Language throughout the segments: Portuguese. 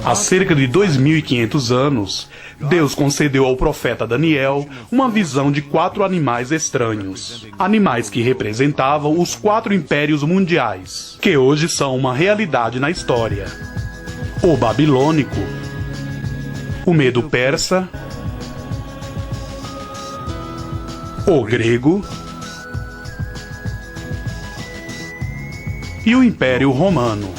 Há cerca de 2.500 anos, Deus concedeu ao profeta Daniel uma visão de 4 animais estranhos. Animais que representavam os 4 impérios mundiais, que hoje são uma realidade na história. O babilônico, o medo-persa, o grego e o Império Romano.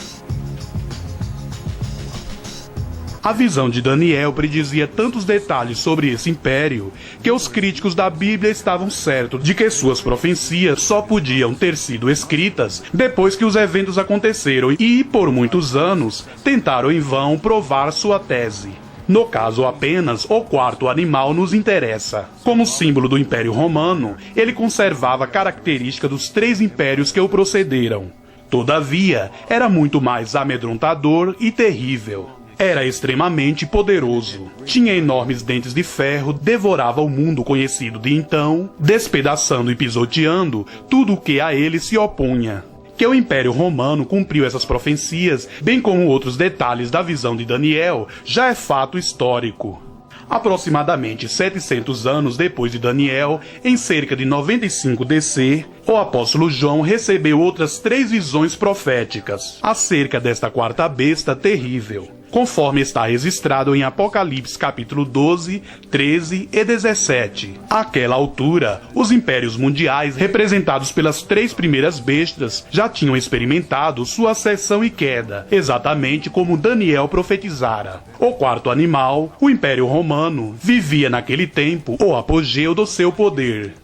A visão de Daniel predizia tantos detalhes sobre esse império que os críticos da Bíblia estavam certos de que suas profecias só podiam ter sido escritas depois que os eventos aconteceram e, por muitos anos, tentaram em vão provar sua tese. No caso, apenas o 4º animal nos interessa. Como símbolo do Império Romano, ele conservava a característica dos 3 impérios que o precederam. Todavia, era muito mais amedrontador e terrível. Era extremamente poderoso. Tinha enormes dentes de ferro, devorava o mundo conhecido de então, despedaçando e pisoteando tudo o que a ele se opunha. Que o Império Romano cumpriu essas profecias, bem como outros detalhes da visão de Daniel, já é fato histórico. Aproximadamente 700 anos depois de Daniel, em cerca de 95 DC, o apóstolo João recebeu outras 3 visões proféticas acerca desta 4ª besta terrível, conforme está registrado em Apocalipse capítulo 12, 13 e 17. Àquela altura, os impérios mundiais, representados pelas 3 primeiras bestas, já tinham experimentado sua ascensão e queda, exatamente como Daniel profetizara. O 4º animal, o Império Romano, vivia naquele tempo o apogeu do seu poder.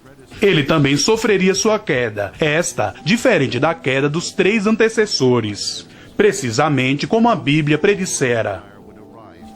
Ele também sofreria sua queda, esta diferente da queda dos 3 antecessores. Precisamente como a Bíblia predissera.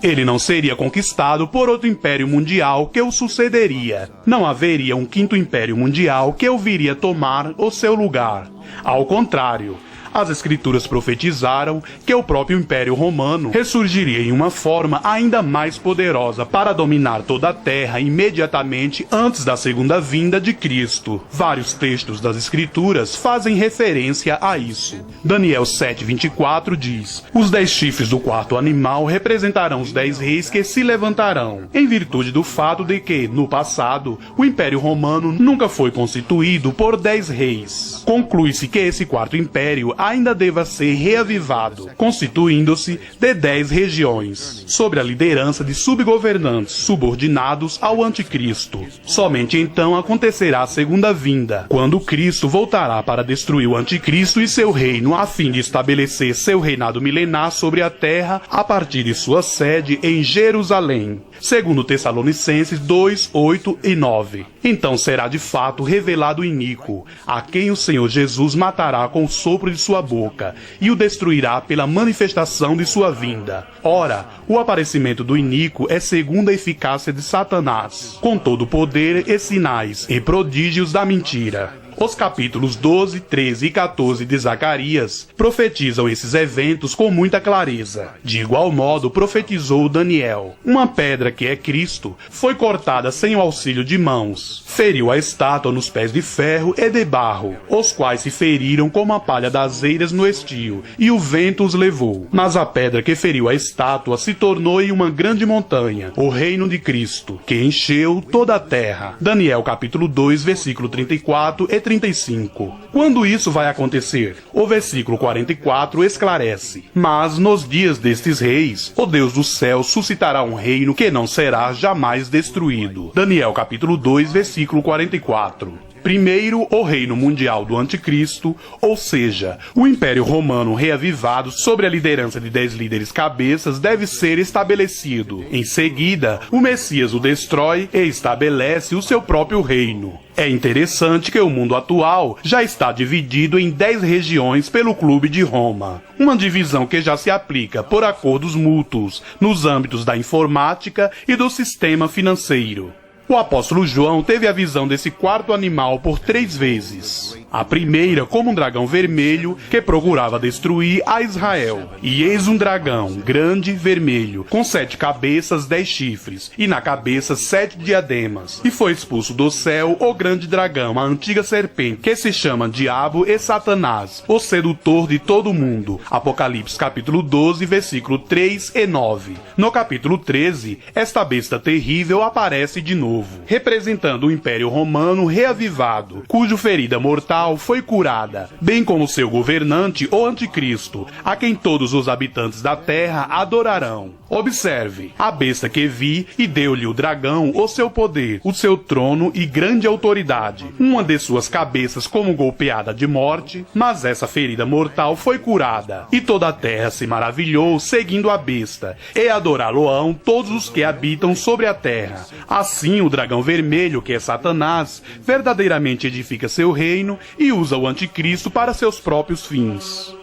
Ele não seria conquistado por outro império mundial que o sucederia. Não haveria um 5º império mundial que o viria tomar o seu lugar. Ao contrário, as Escrituras profetizaram que o próprio Império Romano ressurgiria em uma forma ainda mais poderosa para dominar toda a Terra imediatamente antes da segunda vinda de Cristo. Vários textos das Escrituras fazem referência a isso. Daniel 7:24 diz: os 10 chifres do 4º animal representarão os 10 reis que se levantarão, em virtude do fato de que, no passado, o Império Romano nunca foi constituído por 10 reis. Conclui-se que esse 4º império ainda deva ser reavivado, constituindo-se de 10 regiões, sob a liderança de subgovernantes subordinados ao anticristo. Somente então acontecerá a segunda vinda, quando Cristo voltará para destruir o anticristo e seu reino, a fim de estabelecer seu reinado milenar sobre a terra a partir de sua sede em Jerusalém. Segundo Tessalonicenses 2, 8 e 9. Então será de fato revelado o iníquo, a quem o Senhor Jesus matará com o sopro de sua boca, e o destruirá pela manifestação de sua vinda. Ora, o aparecimento do iníquo é segundo a eficácia de Satanás, com todo o poder e sinais e prodígios da mentira. Os capítulos 12, 13 e 14 de Zacarias profetizam esses eventos com muita clareza. De igual modo, profetizou Daniel. Uma pedra que é Cristo foi cortada sem o auxílio de mãos. Feriu a estátua nos pés de ferro e de barro, os quais se feriram como a palha das eiras no estio, e o vento os levou. Mas a pedra que feriu a estátua se tornou em uma grande montanha, o reino de Cristo, que encheu toda a terra. Daniel capítulo 2, versículo 34 e 35. Quando isso vai acontecer? O versículo 44 esclarece: mas nos dias destes reis, o Deus do céu suscitará um reino que não será jamais destruído. Daniel capítulo 2, versículo 44. Primeiro, o reino mundial do anticristo, ou seja, o Império Romano reavivado sob a liderança de 10 líderes cabeças deve ser estabelecido. Em seguida, o Messias o destrói e estabelece o seu próprio reino. É interessante que o mundo atual já está dividido em 10 regiões pelo Clube de Roma, uma divisão que já se aplica por acordos mútuos nos âmbitos da informática e do sistema financeiro. O apóstolo João teve a visão desse 4º animal por 3 vezes. A primeira como um dragão vermelho que procurava destruir a Israel. E eis um dragão, grande, vermelho, com 7 cabeças, 10 chifres, e na cabeça 7 diademas. E foi expulso do céu o grande dragão, a antiga serpente, que se chama Diabo e Satanás, o sedutor de todo o mundo. Apocalipse capítulo 12, versículo 3 e 9. No capítulo 13, esta besta terrível aparece de novo, representando o Império Romano reavivado, cuja ferida mortal foi curada, bem como seu governante, o Anticristo, a quem todos os habitantes da terra adorarão. Observe, a besta que vi e deu-lhe o dragão o seu poder, o seu trono e grande autoridade, uma de suas cabeças como golpeada de morte, mas essa ferida mortal foi curada, e toda a terra se maravilhou seguindo a besta, e adorá-lo-ão todos os que habitam sobre a terra. Assim o dragão vermelho, que é Satanás, verdadeiramente edifica seu reino e usa o anticristo para seus próprios fins.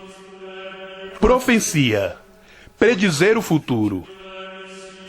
Profecia. Predizer o futuro.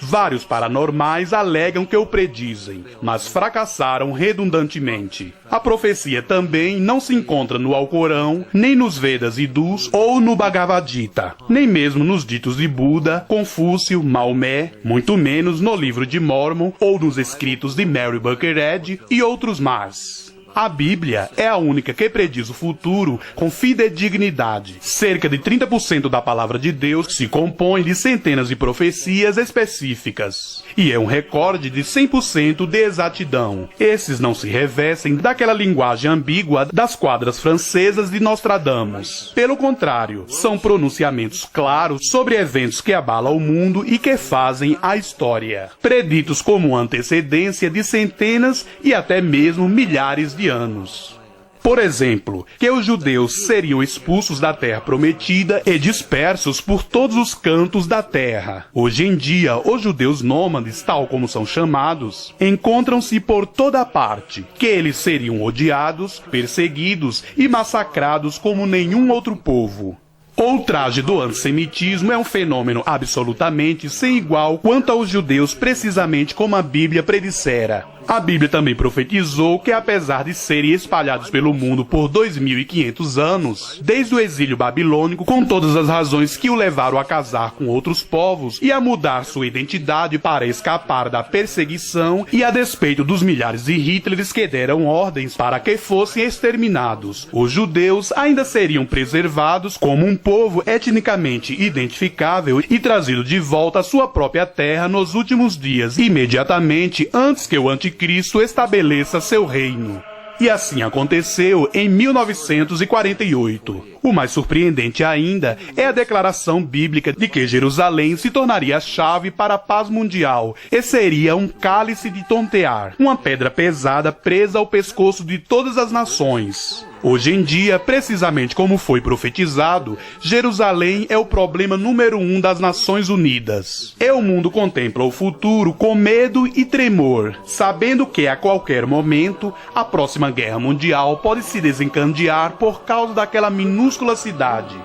Vários paranormais alegam que o predizem, mas fracassaram redundantemente. A profecia também não se encontra no Alcorão, nem nos Vedas hindus ou no Bhagavad Gita, nem mesmo nos ditos de Buda, Confúcio, Maomé, muito menos no livro de Mórmon ou nos escritos de Mary Buckethead e outros mais. A Bíblia é a única que prediz o futuro com fidedignidade. Cerca de 30% da palavra de Deus se compõe de centenas de profecias específicas. E é um recorde de 100% de exatidão. Esses não se revestem daquela linguagem ambígua das quadras francesas de Nostradamus. Pelo contrário, são pronunciamentos claros sobre eventos que abalam o mundo e que fazem a história. Preditos como antecedência de centenas e até mesmo milhares de anos. Por exemplo, que os judeus seriam expulsos da terra prometida e dispersos por todos os cantos da terra. Hoje em dia, os judeus nômades, tal como são chamados, encontram-se por toda parte, que eles seriam odiados, perseguidos e massacrados como nenhum outro povo. O ultraje do antissemitismo é um fenômeno absolutamente sem igual quanto aos judeus, precisamente como a Bíblia predissera. A Bíblia também profetizou que, apesar de serem espalhados pelo mundo por 2.500 anos, desde o exílio babilônico, com todas as razões que o levaram a casar com outros povos e a mudar sua identidade para escapar da perseguição e a despeito dos milhares de Hitlers que deram ordens para que fossem exterminados, os judeus ainda seriam preservados como um povo etnicamente identificável e trazido de volta à sua própria terra nos últimos dias, imediatamente antes que o Anticristo estabeleça seu reino. E assim aconteceu em 1948. O mais surpreendente ainda é a declaração bíblica de que Jerusalém se tornaria a chave para a paz mundial e seria um cálice de tontear, uma pedra pesada presa ao pescoço de todas as nações. Hoje em dia, precisamente como foi profetizado, Jerusalém é o problema número 1 das Nações Unidas. E o mundo contempla o futuro com medo e tremor, sabendo que a qualquer momento a próxima guerra mundial pode se desencadear por causa daquela minúscula cidade.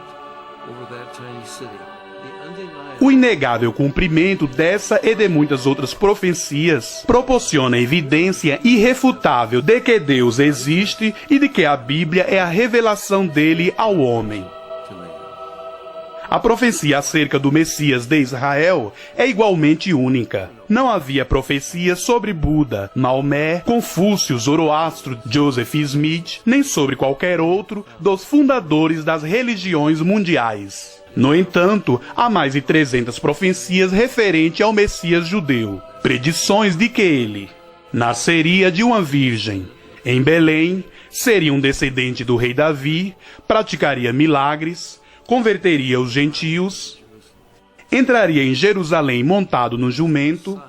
O inegável cumprimento dessa e de muitas outras profecias proporciona evidência irrefutável de que Deus existe e de que a Bíblia é a revelação dele ao homem. A profecia acerca do Messias de Israel é igualmente única. Não havia profecia sobre Buda, Maomé, Confúcio, Zoroastro, Joseph Smith, nem sobre qualquer outro dos fundadores das religiões mundiais. No entanto, há mais de 300 profecias referentes ao Messias judeu, predições de que ele nasceria de uma virgem, em Belém, seria um descendente do rei Davi, praticaria milagres, converteria os gentios, entraria em Jerusalém montado no jumento,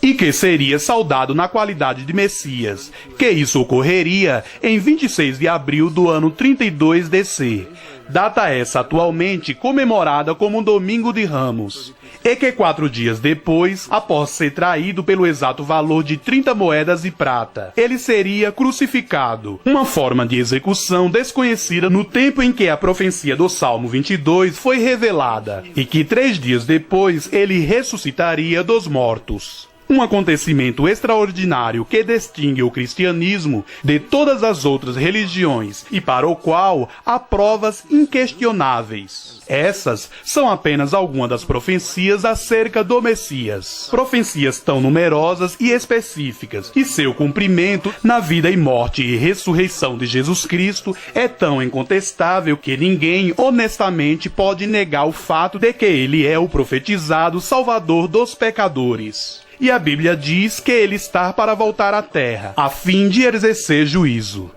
e que seria saudado na qualidade de Messias, que isso ocorreria em 26 de abril do ano 32 DC, data essa atualmente comemorada como Domingo de Ramos, e que 4 dias depois, após ser traído pelo exato valor de 30 moedas de prata, ele seria crucificado, uma forma de execução desconhecida no tempo em que a profecia do Salmo 22 foi revelada, e que 3 dias depois ele ressuscitaria dos mortos. um acontecimento extraordinário que distingue o cristianismo de todas as outras religiões e para o qual há provas inquestionáveis. Essas são apenas algumas das profecias acerca do Messias. Profecias tão numerosas e específicas, e seu cumprimento na vida e morte e ressurreição de Jesus Cristo é tão incontestável que ninguém honestamente pode negar o fato de que ele é o profetizado Salvador dos pecadores. E a Bíblia diz que ele está para voltar à terra, a fim de exercer juízo.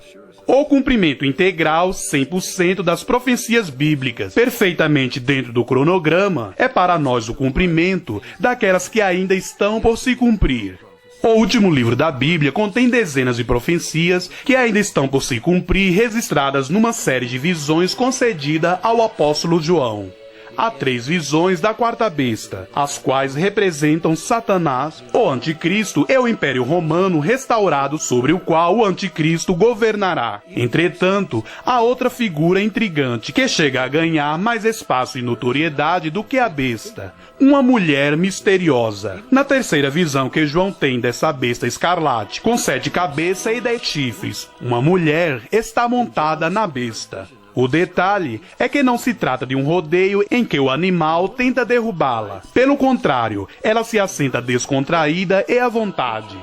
O cumprimento integral, 100% das profecias bíblicas, perfeitamente dentro do cronograma, é para nós o cumprimento daquelas que ainda estão por se cumprir. O último livro da Bíblia contém dezenas de profecias que ainda estão por se cumprir, registradas numa série de visões concedida ao apóstolo João. Há 3 visões da quarta besta, as quais representam Satanás, o Anticristo e o Império Romano restaurado sobre o qual o Anticristo governará. Entretanto, há outra figura intrigante que chega a ganhar mais espaço e notoriedade do que a besta, uma mulher misteriosa. Na terceira visão que João tem dessa besta escarlate, com 7 cabeças e 10 chifres, uma mulher está montada na besta. O detalhe é que não se trata de um rodeio em que o animal tenta derrubá-la. Pelo contrário, ela se assenta descontraída e à vontade.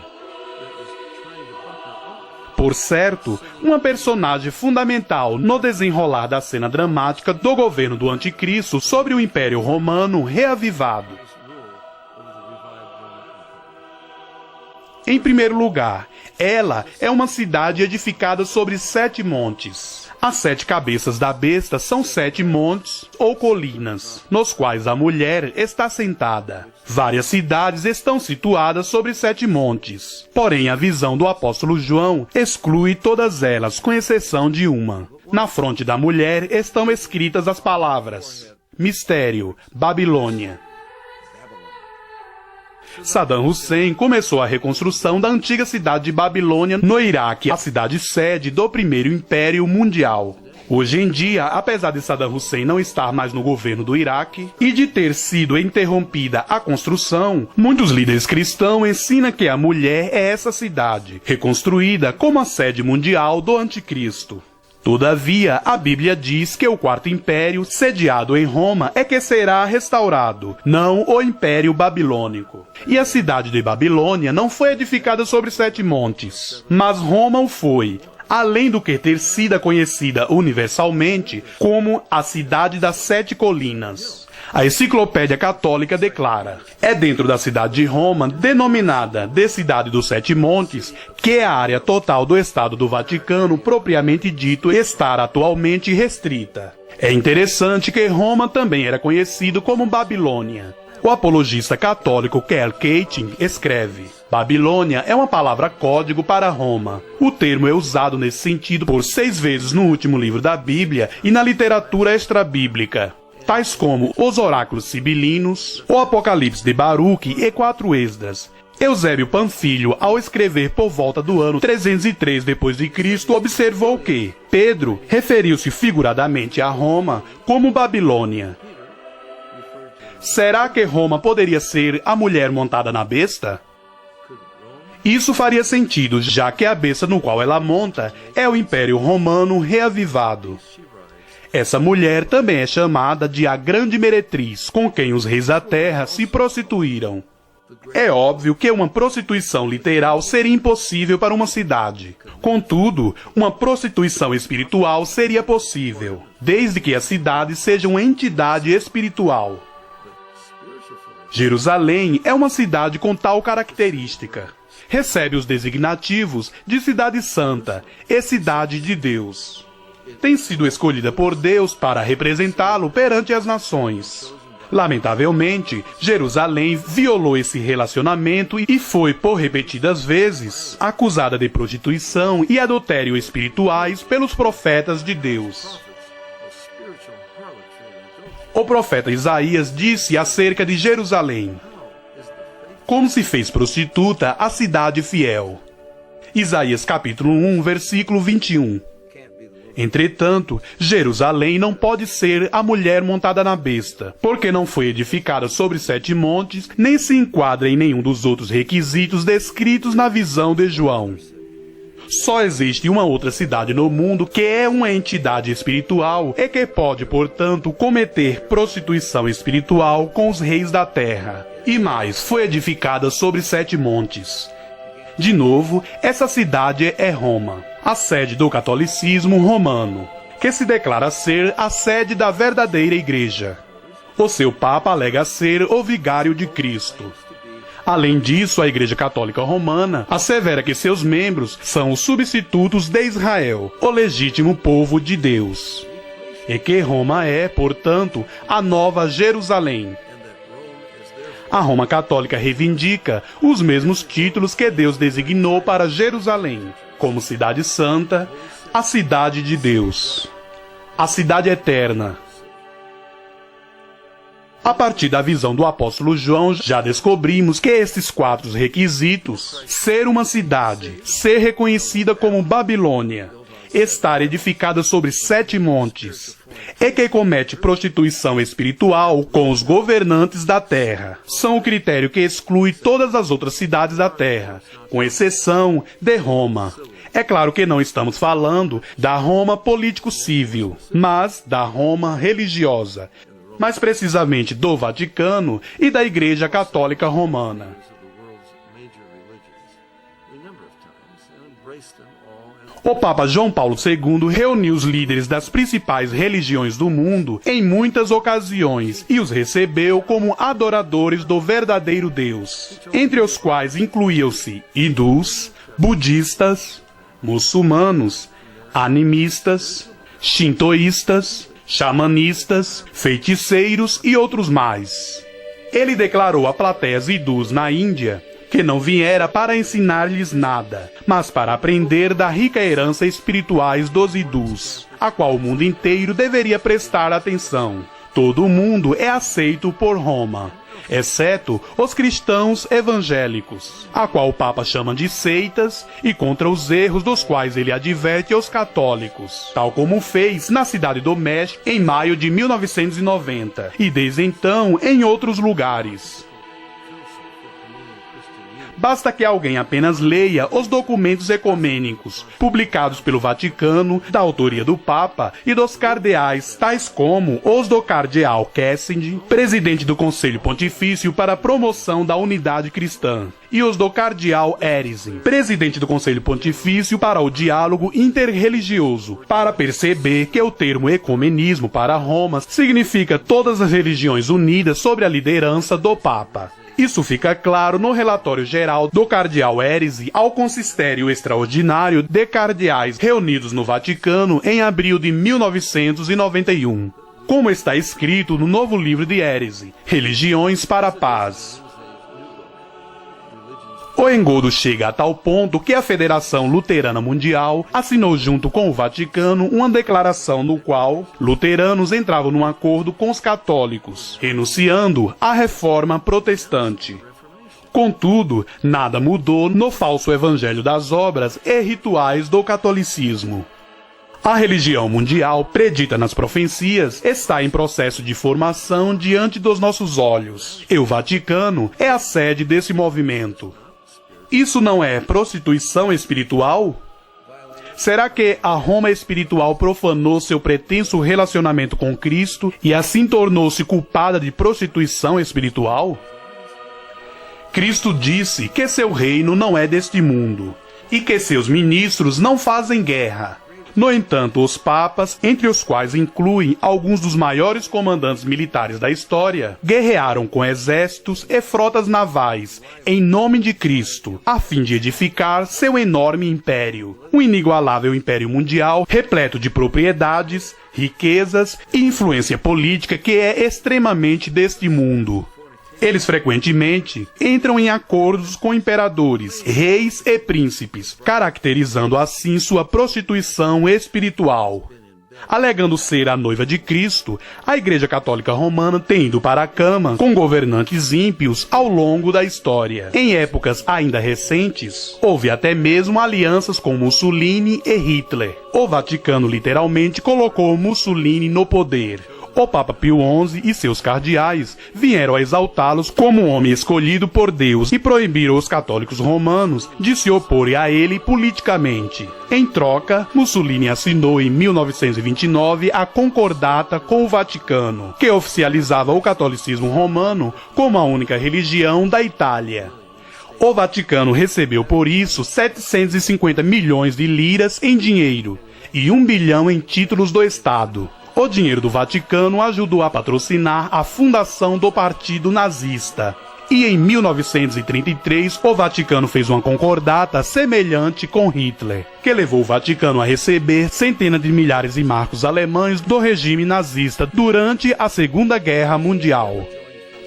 Por certo, uma personagem fundamental no desenrolar da cena dramática do governo do Anticristo sobre o Império Romano reavivado. Em primeiro lugar, ela é uma cidade edificada sobre 7 montes. As 7 cabeças da besta são 7 montes ou colinas, nos quais a mulher está sentada. Várias cidades estão situadas sobre 7 montes. Porém, a visão do apóstolo João exclui todas elas, com exceção de uma. Na fronte da mulher estão escritas as palavras: Mistério, Babilônia. Saddam Hussein começou a reconstrução da antiga cidade de Babilônia no Iraque, a cidade sede do primeiro Império Mundial. Hoje em dia, apesar de Saddam Hussein não estar mais no governo do Iraque e de ter sido interrompida a construção, muitos líderes cristãos ensinam que a mulher é essa cidade, reconstruída como a sede mundial do Anticristo. Todavia, a Bíblia diz que o quarto império, sediado em Roma, é que será restaurado, não o Império Babilônico. E a cidade de Babilônia não foi edificada sobre 7 montes, mas Roma o foi, além do que ter sido conhecida universalmente como a cidade das 7 colinas. A Enciclopédia Católica declara: é dentro da cidade de Roma, denominada de Cidade dos 7 Montes, que a área total do Estado do Vaticano, propriamente dito, está atualmente restrita. É interessante que Roma também era conhecido como Babilônia. O apologista católico Karl Keating escreve: Babilônia é uma palavra código para Roma. O termo é usado nesse sentido por 6 vezes no último livro da Bíblia e na literatura extrabíblica, tais como os oráculos sibilinos, o Apocalipse de Baruque e 4 Esdras. Eusébio Panfilho, ao escrever por volta do ano 303 d.C., observou que Pedro referiu-se figuradamente a Roma como Babilônia. Será que Roma poderia ser a mulher montada na besta? Isso faria sentido, já que a besta no qual ela monta é o Império Romano reavivado. Essa mulher também é chamada de a Grande Meretriz, com quem os reis da terra se prostituíram. É óbvio que uma prostituição literal seria impossível para uma cidade. Contudo, uma prostituição espiritual seria possível, desde que a cidade seja uma entidade espiritual. Jerusalém é uma cidade com tal característica. Recebe os designativos de Cidade Santa e Cidade de Deus. Tem sido escolhida por Deus para representá-lo perante as nações. Lamentavelmente, Jerusalém violou esse relacionamento e foi, por repetidas vezes, acusada de prostituição e adultério espirituais pelos profetas de Deus. O profeta Isaías disse acerca de Jerusalém: como se fez prostituta a cidade fiel. Isaías capítulo 1, versículo 21. Entretanto, Jerusalém não pode ser a mulher montada na besta, porque não foi edificada sobre 7 montes, nem se enquadra em nenhum dos outros requisitos descritos na visão de João. Só existe uma outra cidade no mundo que é uma entidade espiritual e que pode, portanto, cometer prostituição espiritual com os reis da terra. E mais, foi edificada sobre 7 montes. De novo, essa cidade é Roma, a sede do catolicismo romano, que se declara ser a sede da verdadeira igreja. O seu papa alega ser o vigário de Cristo. Além disso, a Igreja Católica Romana assevera que seus membros são os substitutos de Israel, o legítimo povo de Deus. E que Roma é, portanto, a nova Jerusalém. A Roma Católica reivindica os mesmos títulos que Deus designou para Jerusalém, como Cidade Santa, a Cidade de Deus, a Cidade Eterna. A partir da visão do apóstolo João, já descobrimos que esses 4 requisitos, ser uma cidade, ser reconhecida como Babilônia, estar edificada sobre 7 montes, e que comete prostituição espiritual com os governantes da terra, são o critério que exclui todas as outras cidades da terra, com exceção de Roma. É claro que não estamos falando da Roma político-civil, mas da Roma religiosa, mais precisamente do Vaticano e da Igreja Católica Romana. O Papa João Paulo II reuniu os líderes das principais religiões do mundo em muitas ocasiões e os recebeu como adoradores do verdadeiro Deus, entre os quais incluíam-se hindus, budistas, muçulmanos, animistas, shintoístas, xamanistas, feiticeiros e outros mais. Ele declarou a plateias hindus na Índia que não viera para ensinar-lhes nada, mas para aprender da rica herança espirituais dos hindus, a qual o mundo inteiro deveria prestar atenção. Todo mundo é aceito por Roma, exceto os cristãos evangélicos, a qual o Papa chama de seitas, e contra os erros dos quais ele adverte os católicos, tal como fez na cidade do México em maio de 1990, e desde então em outros lugares. Basta que alguém apenas leia os documentos ecumênicos publicados pelo Vaticano, da autoria do Papa e dos cardeais, tais como os do cardeal Kessinger, presidente do Conselho Pontifício para a Promoção da Unidade Cristã, e os do cardeal Heresy, presidente do Conselho Pontifício para o Diálogo Interreligioso, para perceber que o termo ecumenismo para Roma significa todas as religiões unidas sob a liderança do Papa. Isso fica claro no relatório geral do cardeal Heresy ao Consistério Extraordinário de Cardeais reunidos no Vaticano em abril de 1991, como está escrito no novo livro de Heresy, Religiões para a Paz. O engodo chega a tal ponto que a Federação Luterana Mundial assinou junto com o Vaticano uma declaração no qual luteranos entravam num acordo com os católicos, renunciando à reforma protestante. Contudo, nada mudou no falso evangelho das obras e rituais do catolicismo. A religião mundial, predita nas profecias, está em processo de formação diante dos nossos olhos, e o Vaticano é a sede desse movimento. Isso não é prostituição espiritual? Será que a Roma espiritual profanou seu pretenso relacionamento com Cristo e assim tornou-se culpada de prostituição espiritual? Cristo disse que seu reino não é deste mundo e que seus ministros não fazem guerra. No entanto, os papas, entre os quais incluem alguns dos maiores comandantes militares da história, guerrearam com exércitos e frotas navais, em nome de Cristo, a fim de edificar seu enorme império, um inigualável império mundial, repleto de propriedades, riquezas e influência política que é extremamente deste mundo. Eles frequentemente entram em acordos com imperadores, reis e príncipes, caracterizando assim sua prostituição espiritual. Alegando ser a noiva de Cristo, a Igreja Católica Romana tem ido para a cama com governantes ímpios ao longo da história. Em épocas ainda recentes, houve até mesmo alianças com Mussolini e Hitler. O Vaticano literalmente colocou Mussolini no poder. O Papa Pio XI e seus cardeais vieram a exaltá-los como um homem escolhido por Deus e proibiram os católicos romanos de se oporem a ele politicamente. Em troca, Mussolini assinou em 1929 a Concordata com o Vaticano, que oficializava o catolicismo romano como a única religião da Itália. O Vaticano recebeu por isso 750 milhões de liras em dinheiro e 1 bilhão em títulos do Estado. O dinheiro do Vaticano ajudou a patrocinar a fundação do Partido Nazista. E em 1933, o Vaticano fez uma concordata semelhante com Hitler, que levou o Vaticano a receber centenas de milhares de marcos alemães do regime nazista durante a Segunda Guerra Mundial.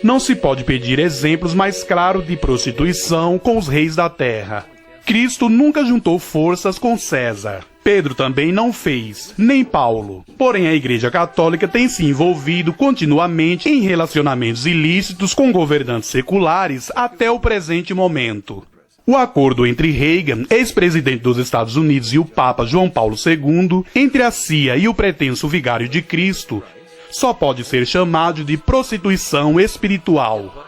Não se pode pedir exemplos mais claros de prostituição com os reis da terra. Cristo nunca juntou forças com César. Pedro também não fez, nem Paulo. Porém, a Igreja Católica tem se envolvido continuamente em relacionamentos ilícitos com governantes seculares até o presente momento. O acordo entre Reagan, ex-presidente dos Estados Unidos, e o Papa João Paulo II, entre a CIA e o pretenso vigário de Cristo, só pode ser chamado de prostituição espiritual.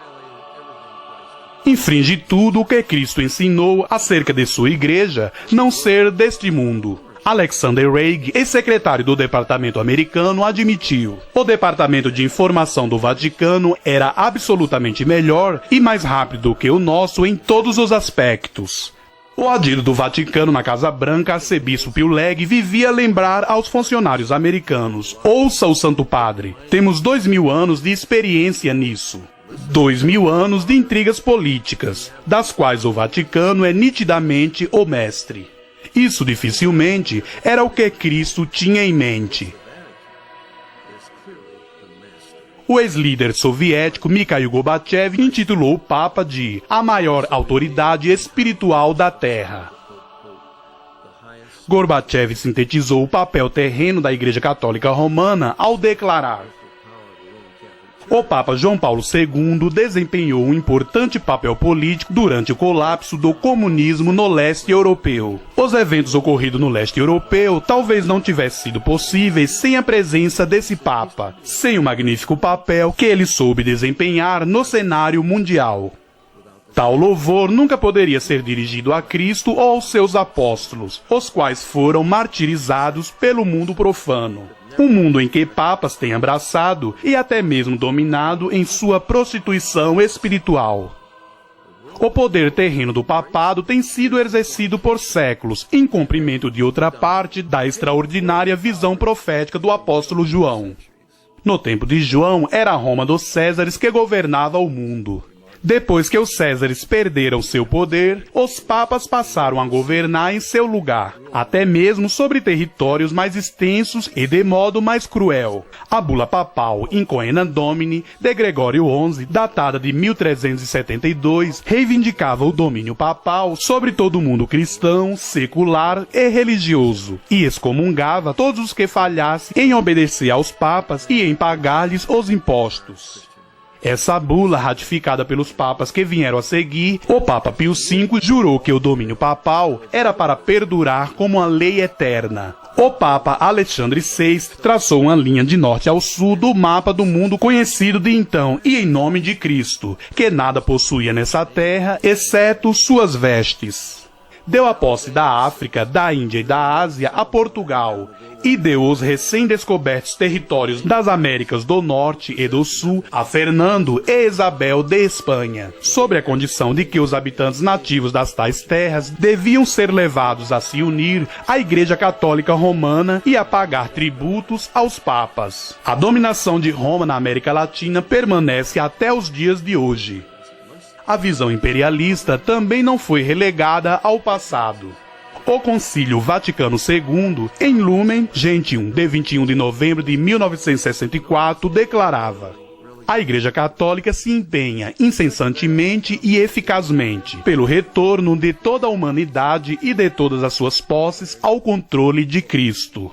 Infringe tudo o que Cristo ensinou acerca de sua igreja não ser deste mundo. Alexander Haig, ex-secretário do Departamento americano, admitiu: o Departamento de Informação do Vaticano era absolutamente melhor e mais rápido que o nosso em todos os aspectos. O adido do Vaticano na Casa Branca, arcebispo Pio Legge, vivia a lembrar aos funcionários americanos: ouça o Santo Padre, temos 2000 anos de experiência nisso. 2000 anos de intrigas políticas, das quais o Vaticano é nitidamente o mestre. Isso dificilmente era o que Cristo tinha em mente. O ex-líder soviético Mikhail Gorbachev intitulou o Papa de a maior autoridade espiritual da Terra. Gorbachev sintetizou o papel terreno da Igreja Católica Romana ao declarar: o Papa João Paulo II desempenhou um importante papel político durante o colapso do comunismo no leste europeu. Os eventos ocorridos no leste europeu talvez não tivessem sido possíveis sem a presença desse Papa, sem o magnífico papel que ele soube desempenhar no cenário mundial. Tal louvor nunca poderia ser dirigido a Cristo ou aos seus apóstolos, os quais foram martirizados pelo mundo profano. Um mundo em que papas têm abraçado e até mesmo dominado em sua prostituição espiritual. O poder terreno do papado tem sido exercido por séculos, em cumprimento de outra parte da extraordinária visão profética do apóstolo João. No tempo de João, era a Roma dos Césares que governava o mundo. Depois que os Césares perderam seu poder, os papas passaram a governar em seu lugar, até mesmo sobre territórios mais extensos e de modo mais cruel. A bula papal In Coena Domini, de Gregório XI, datada de 1372, reivindicava o domínio papal sobre todo o mundo cristão, secular e religioso, e excomungava todos os que falhassem em obedecer aos papas e em pagar-lhes os impostos. Essa bula, ratificada pelos papas que vieram a seguir, o Papa Pio V jurou que o domínio papal era para perdurar como uma lei eterna. O Papa Alexandre VI traçou uma linha de norte ao sul do mapa do mundo conhecido de então, e em nome de Cristo, que nada possuía nessa terra, exceto suas vestes. Deu a posse da África, da Índia e da Ásia a Portugal, e deu os recém-descobertos territórios das Américas do Norte e do Sul a Fernando e Isabel de Espanha, sob a condição de que os habitantes nativos das tais terras deviam ser levados a se unir à Igreja Católica Romana e a pagar tributos aos papas. A dominação de Roma na América Latina permanece até os dias de hoje. A visão imperialista também não foi relegada ao passado. O Concílio Vaticano II, em Lumen Gentium, de 21 de novembro de 1964, declarava: a Igreja Católica se empenha incessantemente e eficazmente pelo retorno de toda a humanidade e de todas as suas posses ao controle de Cristo.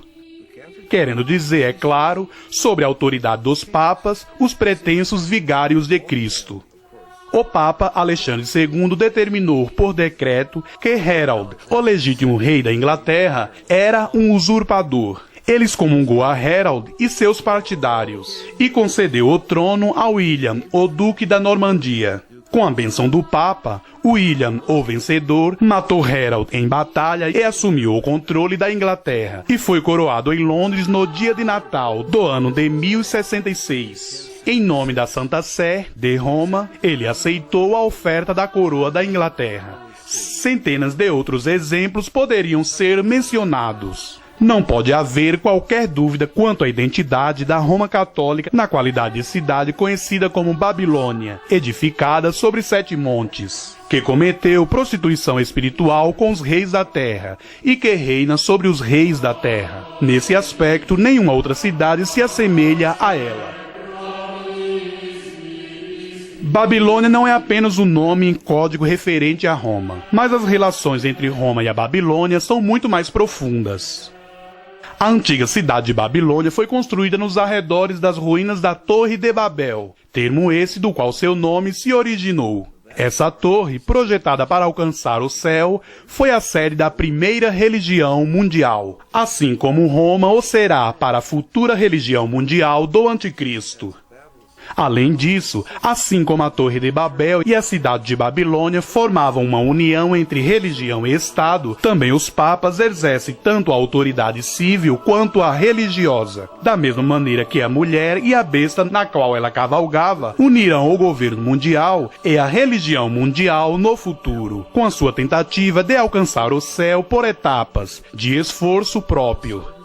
querendo dizer, é claro, sobre a autoridade dos papas, os pretensos vigários de Cristo. O Papa Alexandre II determinou por decreto que Harold, o legítimo rei da Inglaterra, era um usurpador. Ele excomungou a Harold e seus partidários e concedeu o trono a William, o Duque da Normandia. Com a bênção do Papa, William, o vencedor, matou Harold em batalha e assumiu o controle da Inglaterra, e foi coroado em Londres no dia de Natal do ano de 1066. Em nome da Santa Sé, de Roma, ele aceitou a oferta da coroa da Inglaterra. Centenas de outros exemplos poderiam ser mencionados. Não pode haver qualquer dúvida quanto à identidade da Roma Católica na qualidade de cidade conhecida como Babilônia, edificada sobre 7 montes, que cometeu prostituição espiritual com os reis da terra e que reina sobre os reis da terra. Nesse aspecto, nenhuma outra cidade se assemelha a ela. Babilônia não é apenas um nome em código referente a Roma, mas as relações entre Roma e a Babilônia são muito mais profundas. A antiga cidade de Babilônia foi construída nos arredores das ruínas da Torre de Babel, termo esse do qual seu nome se originou. Essa torre, projetada para alcançar o céu, foi a sede da primeira religião mundial, assim como Roma o será para a futura religião mundial do Anticristo. Além disso, assim como a Torre de Babel e a cidade de Babilônia formavam uma união entre religião e Estado, também os papas exercem tanto a autoridade civil quanto a religiosa. Da mesma maneira que a mulher e a besta na qual ela cavalgava unirão o governo mundial e a religião mundial no futuro, com a sua tentativa de alcançar o céu por etapas, de esforço próprio.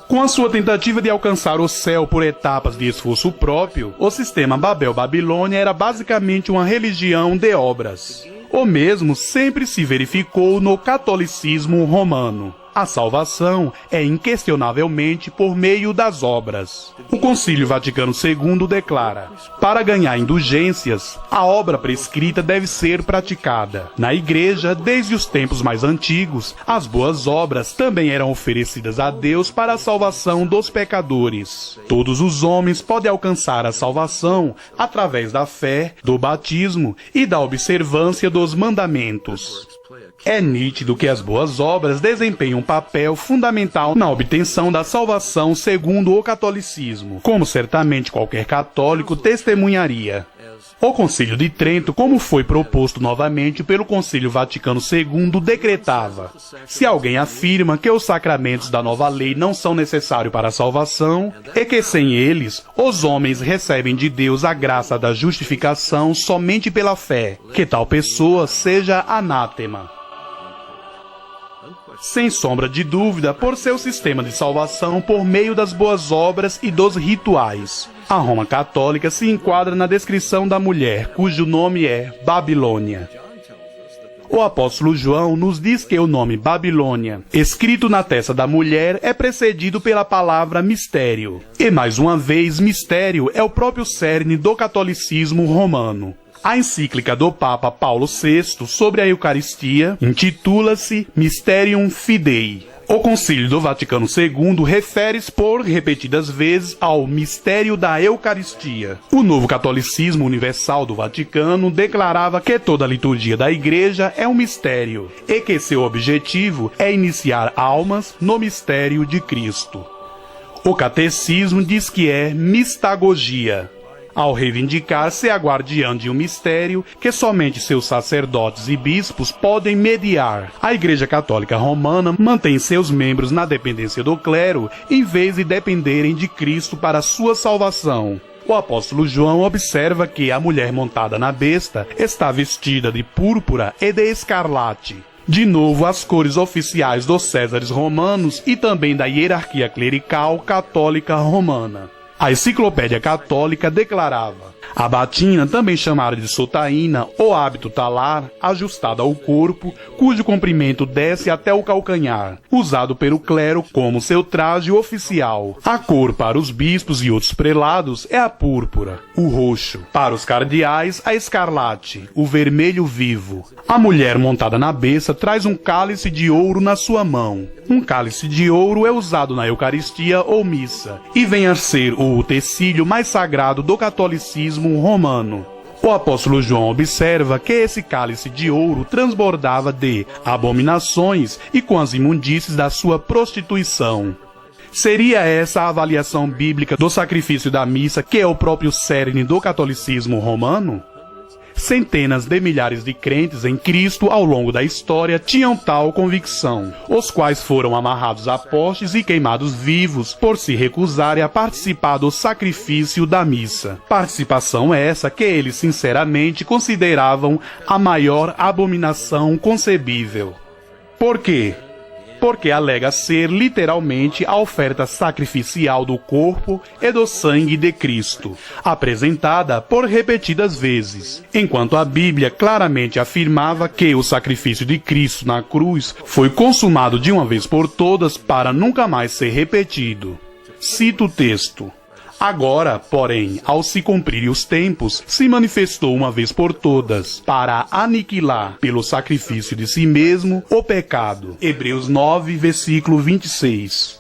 Com a sua tentativa de alcançar o céu por etapas de esforço próprio, o sistema Babel-Babilônia era basicamente uma religião de obras. O mesmo sempre se verificou no catolicismo romano. A salvação é inquestionavelmente por meio das obras. O Concílio Vaticano II declara: para ganhar indulgências, a obra prescrita deve ser praticada. Na Igreja, desde os tempos mais antigos, as boas obras também eram oferecidas a Deus para a salvação dos pecadores. Todos os homens podem alcançar a salvação através da fé, do batismo e da observância dos mandamentos. É nítido que as boas obras desempenham um papel fundamental na obtenção da salvação segundo o catolicismo, como certamente qualquer católico testemunharia. O Concílio de Trento, como foi proposto novamente pelo Concílio Vaticano II, decretava: se alguém afirma que os sacramentos da nova lei não são necessários para a salvação, e que sem eles, os homens recebem de Deus a graça da justificação somente pela fé, que tal pessoa seja anátema. Sem sombra de dúvida, por seu sistema de salvação por meio das boas obras e dos rituais. A Roma Católica se enquadra na descrição da mulher, cujo nome é Babilônia. O apóstolo João nos diz que o nome Babilônia, escrito na testa da mulher, é precedido pela palavra mistério. E mais uma vez, mistério é o próprio cerne do catolicismo romano. A encíclica do Papa Paulo VI sobre a Eucaristia intitula-se Mysterium Fidei. O Concílio do Vaticano II refere-se por repetidas vezes ao mistério da Eucaristia. O novo catolicismo universal do Vaticano declarava que toda a liturgia da Igreja é um mistério e que seu objetivo é iniciar almas no mistério de Cristo. O catecismo diz que é mistagogia, ao reivindicar ser a guardiã de um mistério que somente seus sacerdotes e bispos podem mediar. A Igreja Católica Romana mantém seus membros na dependência do clero, em vez de dependerem de Cristo para sua salvação. O apóstolo João observa que a mulher montada na besta está vestida de púrpura e de escarlate. De novo, as cores oficiais dos Césares romanos e também da hierarquia clerical católica romana. A Enciclopédia Católica declarava: A batina, também chamada de sotaína ou hábito talar, ajustada ao corpo, cujo comprimento desce até o calcanhar, usado pelo clero como seu traje oficial. A cor para os bispos e outros prelados é a púrpura, o roxo. Para os cardeais, a escarlate, o vermelho vivo. A mulher montada na besta traz um cálice de ouro na sua mão. Um cálice de ouro é usado na Eucaristia ou missa, e vem a ser o utensílio mais sagrado do catolicismo romano. O apóstolo João observa que esse cálice de ouro transbordava de abominações e com as imundícies da sua prostituição. Seria essa a avaliação bíblica do sacrifício da missa, que é o próprio cerne do catolicismo romano? Centenas de milhares de crentes em Cristo ao longo da história tinham tal convicção, os quais foram amarrados a postes e queimados vivos por se recusarem a participar do sacrifício da missa. Participação essa que eles sinceramente consideravam a maior abominação concebível. Por quê? Porque alega ser literalmente a oferta sacrificial do corpo e do sangue de Cristo, apresentada por repetidas vezes, enquanto a Bíblia claramente afirmava que o sacrifício de Cristo na cruz foi consumado de uma vez por todas para nunca mais ser repetido. Cito o texto. Agora, porém, ao se cumprirem os tempos, se manifestou uma vez por todas, para aniquilar, pelo sacrifício de si mesmo, o pecado. Hebreus 9, versículo 26.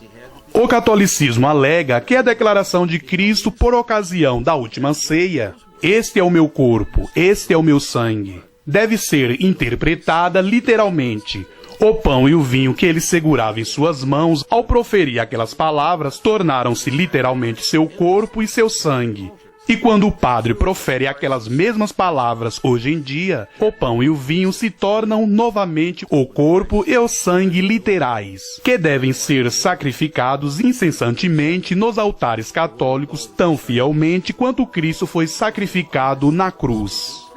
O catolicismo alega que a declaração de Cristo por ocasião da última ceia, "Este é o meu corpo, este é o meu sangue", deve ser interpretada literalmente. O pão e o vinho que ele segurava em suas mãos, ao proferir aquelas palavras, tornaram-se literalmente seu corpo e seu sangue. E quando o padre profere aquelas mesmas palavras hoje em dia, o pão e o vinho se tornam novamente o corpo e o sangue literais, que devem ser sacrificados incessantemente nos altares católicos tão fielmente quanto Cristo foi sacrificado na cruz.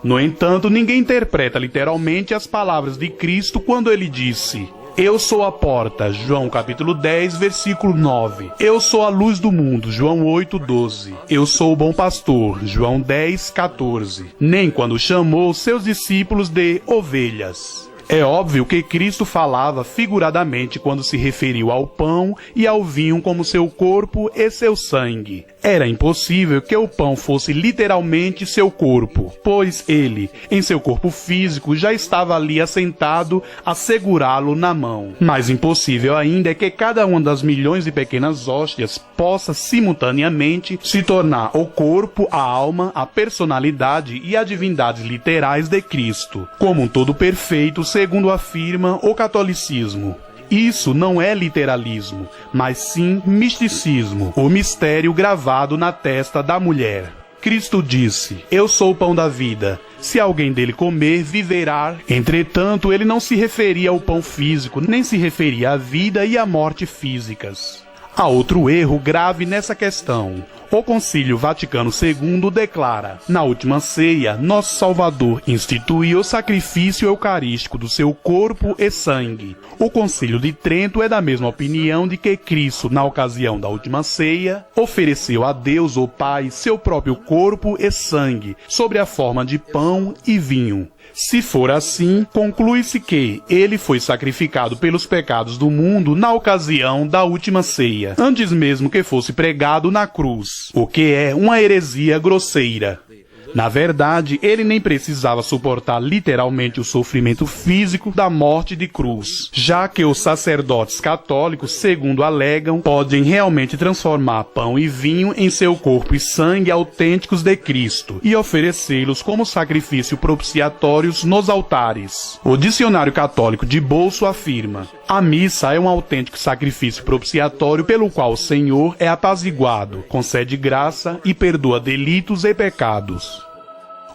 No entanto, ninguém interpreta literalmente as palavras de Cristo quando ele disse: "Eu sou a porta", João capítulo 10, versículo 9. "Eu sou a luz do mundo", João 8, 12. "Eu sou o bom pastor", João 10, 14. Nem quando chamou seus discípulos de ovelhas. É óbvio que Cristo falava figuradamente quando se referiu ao pão e ao vinho como seu corpo e seu sangue. Era impossível que o pão fosse literalmente seu corpo, pois ele, em seu corpo físico, já estava ali assentado a segurá-lo na mão. Mais impossível ainda é que cada uma das milhões de pequenas hóstias possa simultaneamente se tornar o corpo, a alma, a personalidade e a divindade literais de Cristo, como um todo perfeito, segundo afirma o catolicismo. Isso não é literalismo, mas sim misticismo, o mistério gravado na testa da mulher. Cristo disse: "Eu sou o pão da vida. Se alguém dele comer, viverá." Entretanto, ele não se referia ao pão físico, nem se referia à vida e à morte físicas. Há outro erro grave nessa questão. O Concílio Vaticano II declara: "Na última ceia, nosso Salvador instituiu o sacrifício eucarístico do seu corpo e sangue." O Concílio de Trento é da mesma opinião de que Cristo, na ocasião da última ceia, ofereceu a Deus, o Pai, seu próprio corpo e sangue, sob a forma de pão e vinho. Se for assim, conclui-se que ele foi sacrificado pelos pecados do mundo na ocasião da última ceia, antes mesmo que fosse pregado na cruz, o que é uma heresia grosseira. Na verdade, ele nem precisava suportar literalmente o sofrimento físico da morte de cruz, já que os sacerdotes católicos, segundo alegam, podem realmente transformar pão e vinho em seu corpo e sangue autênticos de Cristo e oferecê-los como sacrifício propiciatórios nos altares. O Dicionário Católico de Bolso afirma: "A missa é um autêntico sacrifício propiciatório pelo qual o Senhor é apaziguado, concede graça e perdoa delitos e pecados."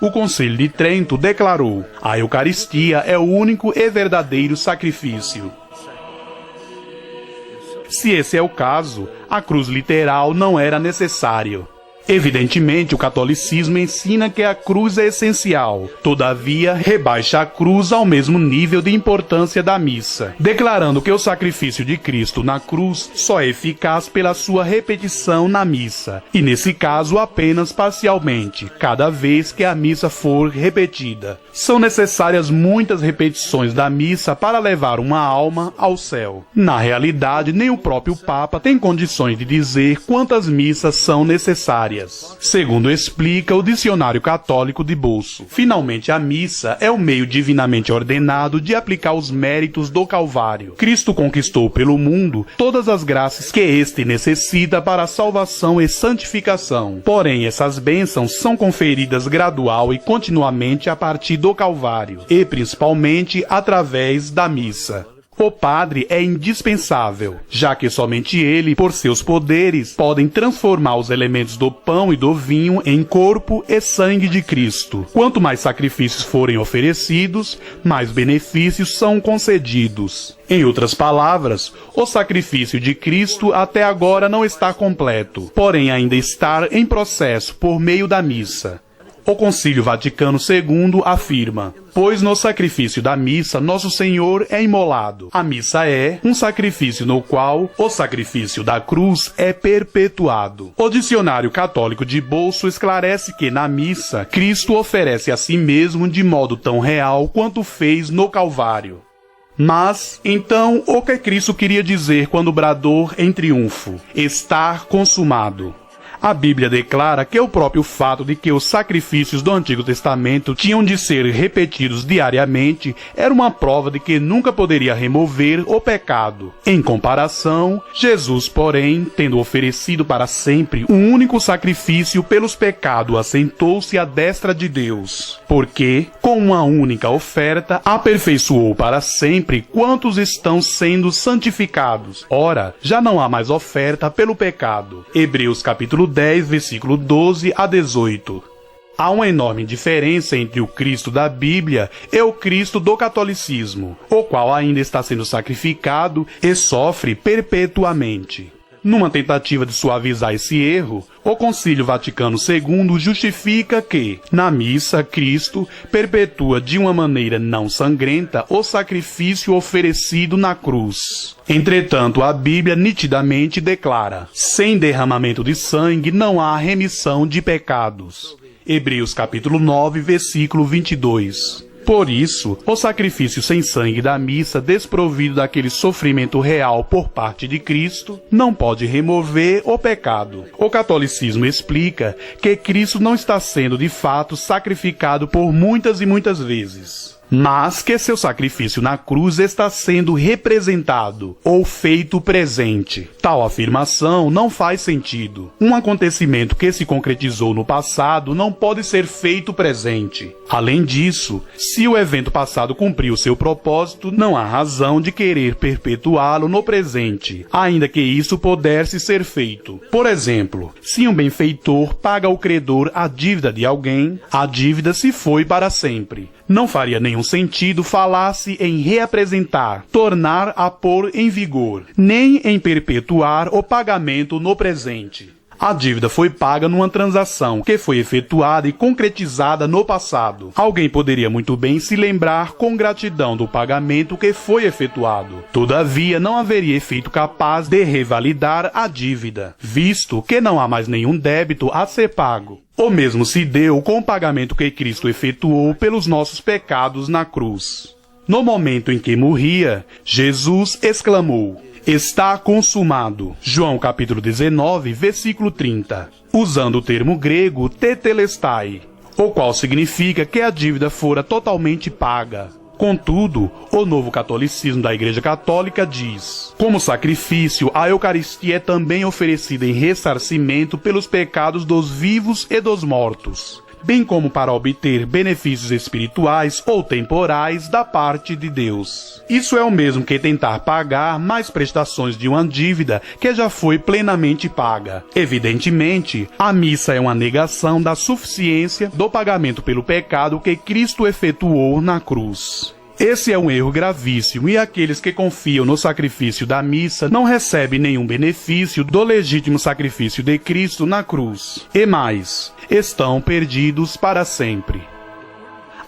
O Concílio de Trento declarou: "A Eucaristia é o único e verdadeiro sacrifício." Se esse é o caso, a cruz literal não era necessário. Evidentemente, o catolicismo ensina que a cruz é essencial, todavia, rebaixa a cruz ao mesmo nível de importância da missa, declarando que o sacrifício de Cristo na cruz só é eficaz pela sua repetição na missa, e nesse caso apenas parcialmente, cada vez que a missa for repetida. São necessárias muitas repetições da missa para levar uma alma ao céu. Na realidade, nem o próprio Papa tem condições de dizer quantas missas são necessárias, segundo explica o Dicionário Católico de Bolso. Finalmente, a missa é o meio divinamente ordenado de aplicar os méritos do Calvário. Cristo conquistou pelo mundo todas as graças que este necessita para a salvação e santificação. Porém, essas bênçãos são conferidas gradual e continuamente a partir do Calvário, e principalmente através da missa. O padre é indispensável, já que somente ele, por seus poderes, podem transformar os elementos do pão e do vinho em corpo e sangue de Cristo. Quanto mais sacrifícios forem oferecidos, mais benefícios são concedidos. Em outras palavras, o sacrifício de Cristo até agora não está completo, porém ainda está em processo por meio da missa. O Concílio Vaticano II afirma: pois no sacrifício da missa Nosso Senhor é imolado. A missa é um sacrifício no qual o sacrifício da cruz é perpetuado. O Dicionário Católico de Bolso esclarece que na missa Cristo oferece a si mesmo de modo tão real quanto fez no Calvário. Mas, então, o que Cristo queria dizer quando bradou em triunfo: está consumado? A Bíblia declara que o próprio fato de que os sacrifícios do Antigo Testamento tinham de ser repetidos diariamente era uma prova de que nunca poderia remover o pecado. Em comparação, Jesus, porém, tendo oferecido para sempre um único sacrifício pelos pecados, assentou-se à destra de Deus, porque, com uma única oferta, aperfeiçoou para sempre quantos estão sendo santificados. Ora, já não há mais oferta pelo pecado. Hebreus capítulo 10, versículo 12 a 18. Há uma enorme diferença entre o Cristo da Bíblia e o Cristo do catolicismo, o qual ainda está sendo sacrificado e sofre perpetuamente. Numa tentativa de suavizar esse erro, o Concílio Vaticano II justifica que, na missa, Cristo perpetua de uma maneira não sangrenta o sacrifício oferecido na cruz. Entretanto, a Bíblia nitidamente declara: sem derramamento de sangue não há remissão de pecados. Hebreus capítulo 9, versículo 22. Por isso, o sacrifício sem sangue da missa, desprovido daquele sofrimento real por parte de Cristo, não pode remover o pecado. O catolicismo explica que Cristo não está sendo de fato sacrificado por muitas e muitas vezes, mas que seu sacrifício na cruz está sendo representado ou feito presente. Tal afirmação não faz sentido. Um acontecimento que se concretizou no passado não pode ser feito presente. Além disso, se o evento passado cumpriu seu propósito, não há razão de querer perpetuá-lo no presente, ainda que isso pudesse ser feito. Por exemplo, se um benfeitor paga ao credor a dívida de alguém, a dívida se foi para sempre. Não faria nenhum sentido falar-se em reapresentar, tornar a pôr em vigor, nem em perpetuar o pagamento no presente. A dívida foi paga numa transação que foi efetuada e concretizada no passado. Alguém poderia muito bem se lembrar com gratidão do pagamento que foi efetuado. Todavia, não haveria efeito capaz de revalidar a dívida, visto que não há mais nenhum débito a ser pago. O mesmo se deu com o pagamento que Cristo efetuou pelos nossos pecados na cruz. No momento em que morria, Jesus exclamou: está consumado. João capítulo 19, versículo 30. Usando o termo grego tetelestai, o qual significa que a dívida fora totalmente paga. Contudo, o novo catolicismo da Igreja Católica diz: como sacrifício, a Eucaristia é também oferecida em ressarcimento pelos pecados dos vivos e dos mortos, bem como para obter benefícios espirituais ou temporais da parte de Deus. Isso é o mesmo que tentar pagar mais prestações de uma dívida que já foi plenamente paga. Evidentemente, a missa é uma negação da suficiência do pagamento pelo pecado que Cristo efetuou na cruz. Esse é um erro gravíssimo e aqueles que confiam no sacrifício da missa não recebem nenhum benefício do legítimo sacrifício de Cristo na cruz. E mais, estão perdidos para sempre.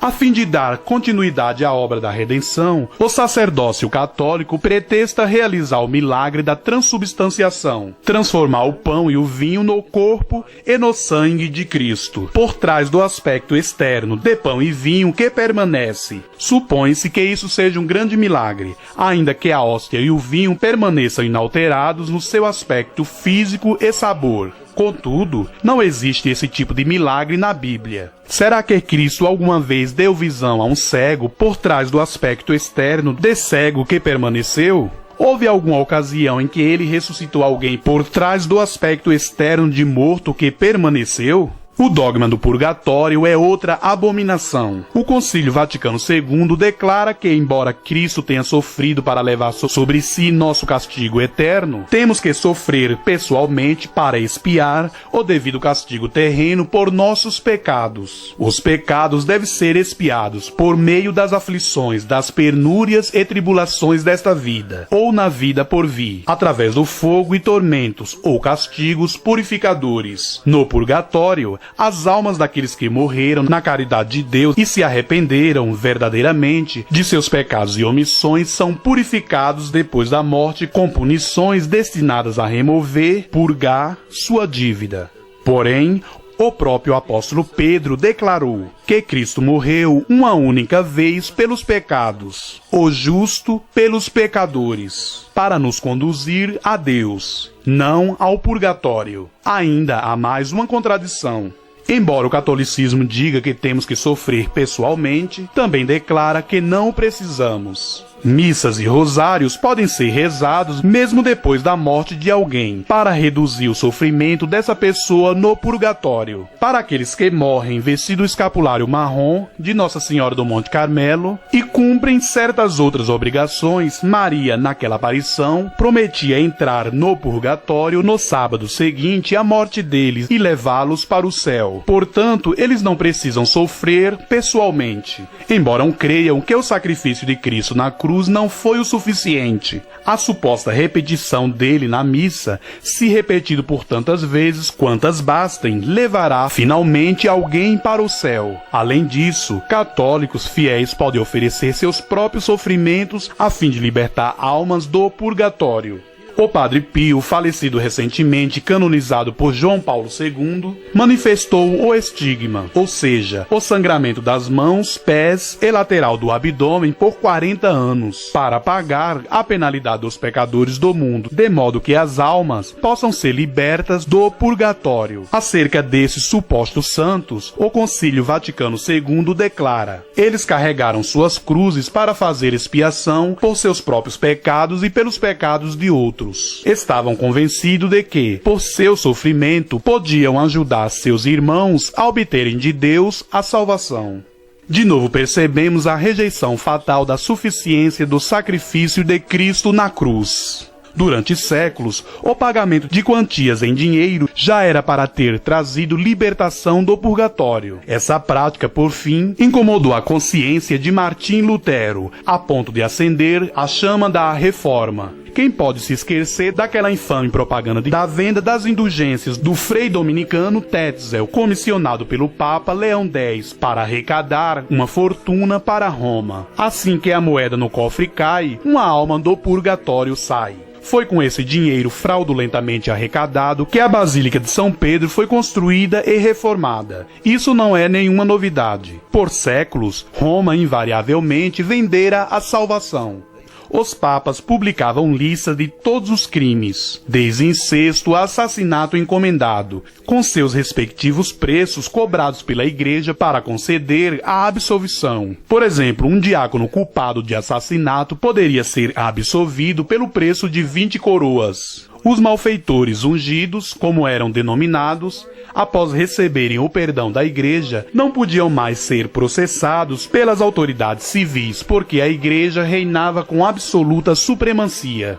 A fim de dar continuidade à obra da redenção, o sacerdócio católico pretexta realizar o milagre da transubstanciação, transformar o pão e o vinho no corpo e no sangue de Cristo. Por trás do aspecto externo de pão e vinho que permanece, supõe-se que isso seja um grande milagre, ainda que a hóstia e o vinho permaneçam inalterados no seu aspecto físico e sabor. Contudo, não existe esse tipo de milagre na Bíblia. Será que Cristo alguma vez deu visão a um cego por trás do aspecto externo de cego que permaneceu? Houve alguma ocasião em que ele ressuscitou alguém por trás do aspecto externo de morto que permaneceu? O dogma do purgatório é outra abominação. O Concílio Vaticano II declara que, embora Cristo tenha sofrido para levar sobre si nosso castigo eterno, temos que sofrer pessoalmente para expiar o devido castigo terreno por nossos pecados. Os pecados devem ser expiados por meio das aflições, das penúrias e tribulações desta vida, ou na vida por vir, através do fogo e tormentos ou castigos purificadores. No purgatório, as almas daqueles que morreram na caridade de Deus e se arrependeram verdadeiramente de seus pecados e omissões são purificados depois da morte com punições destinadas a remover, purgar sua dívida. Porém, o próprio apóstolo Pedro declarou que Cristo morreu uma única vez pelos pecados, o justo pelos pecadores, para nos conduzir a Deus, não ao purgatório. Ainda há mais uma contradição. Embora o catolicismo diga que temos que sofrer pessoalmente, também declara que não precisamos. Missas e rosários podem ser rezados mesmo depois da morte de alguém, para reduzir o sofrimento dessa pessoa no purgatório. Para aqueles que morrem vestido o escapulário marrom de Nossa Senhora do Monte Carmelo e cumprem certas outras obrigações, Maria, naquela aparição, prometia entrar no purgatório no sábado seguinte à morte deles e levá-los para o céu. Portanto, eles não precisam sofrer pessoalmente, embora creiam que o sacrifício de Cristo na cruz não foi o suficiente. A suposta repetição dele na missa, se repetido por tantas vezes quantas bastem, levará finalmente alguém para o céu. Além disso, católicos fiéis podem oferecer seus próprios sofrimentos a fim de libertar almas do purgatório. O Padre Pio, falecido recentemente, canonizado por João Paulo II, manifestou o estigma, ou seja, o sangramento das mãos, pés e lateral do abdômen por 40 anos, para pagar a penalidade dos pecadores do mundo, de modo que as almas possam ser libertas do purgatório. Acerca desses supostos santos, o Concílio Vaticano II declara: eles carregaram suas cruzes para fazer expiação por seus próprios pecados e pelos pecados de outros. Estavam convencidos de que, por seu sofrimento, podiam ajudar seus irmãos a obterem de Deus a salvação. De novo percebemos a rejeição fatal da suficiência do sacrifício de Cristo na cruz. Durante séculos, o pagamento de quantias em dinheiro já era para ter trazido libertação do purgatório. Essa prática, por fim, incomodou a consciência de Martim Lutero, a ponto de acender a chama da Reforma. Quem pode se esquecer daquela infame propaganda da venda das indulgências do frei dominicano Tetzel, comissionado pelo Papa Leão X para arrecadar uma fortuna para Roma. Assim que a moeda no cofre cai, uma alma do purgatório sai. Foi com esse dinheiro fraudulentamente arrecadado que a Basílica de São Pedro foi construída e reformada. Isso não é nenhuma novidade. Por séculos, Roma invariavelmente vendera a salvação. Os papas publicavam listas de todos os crimes, desde incesto a assassinato encomendado, com seus respectivos preços cobrados pela Igreja para conceder a absolvição. Por exemplo, um diácono culpado de assassinato poderia ser absolvido pelo preço de 20 coroas. Os malfeitores ungidos, como eram denominados, após receberem o perdão da Igreja, não podiam mais ser processados pelas autoridades civis, porque a Igreja reinava com absoluta supremacia.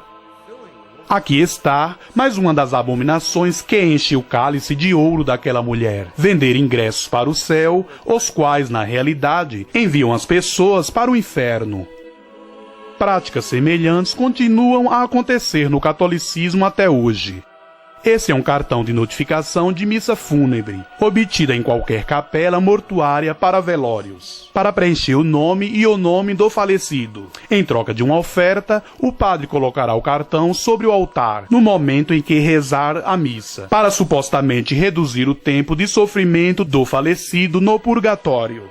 Aqui está mais uma das abominações que enche o cálice de ouro daquela mulher: vender ingressos para o céu, os quais, na realidade, enviam as pessoas para o inferno. Práticas semelhantes continuam a acontecer no catolicismo até hoje. Esse é um cartão de notificação de missa fúnebre, obtida em qualquer capela mortuária para velórios, para preencher o nome e o nome do falecido. Em troca de uma oferta, o padre colocará o cartão sobre o altar, no momento em que rezar a missa, para supostamente reduzir o tempo de sofrimento do falecido no purgatório.